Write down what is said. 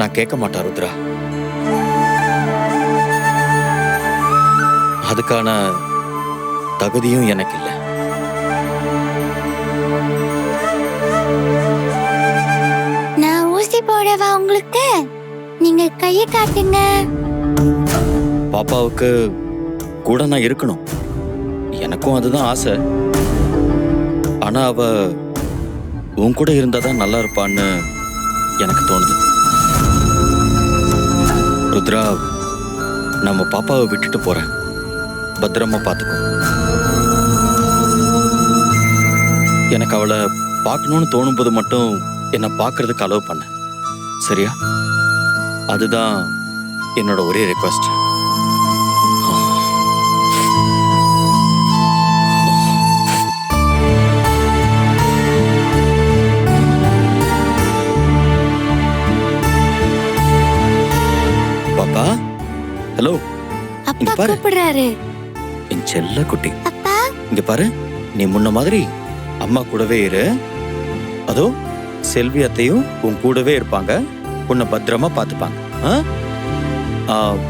நான் கேட்க மாட்டேன் ருத்ரா. அதுக்கான தகுதியும் எனக்கு இல்லை. நான் ஊசி போடவா உங்களுக்கு? நீங்க கையை காட்டுங்க. பாப்பாவுக்கு கூட நான் இருக்கணும், எனக்கும் அதுதான் ஆசை. ஆனா அவ உன் கூட இருந்தாதான் நல்லா இருப்பான்னு எனக்கு தோணுது. ருத்ரா, நம்ம பாப்பாவை விட்டுட்டு போறேன், பத்திரமா பார்த்துக்கோ. எனக்கு அவளை பார்க்கணும்னு தோணும்போது மட்டும் என்னை பார்க்கறதுக்கு அலோவ் பண்ண, சரியா? அதுதான் என்னோட ஒரே ரெக்வஸ்ட். பாப்பா, ஹலோ. அப்பா கூப்பிடுறாரு. என் செல்ல குட்டி, அப்பா இங்க பாரு. நீ முன்ன மாதிரி அம்மா கூடவே இரு. அதோ செல்வி அத்தையும் உன் கூடவே இருப்பாங்க, உன்னை பத்திரமா பார்த்துப்பாங்க.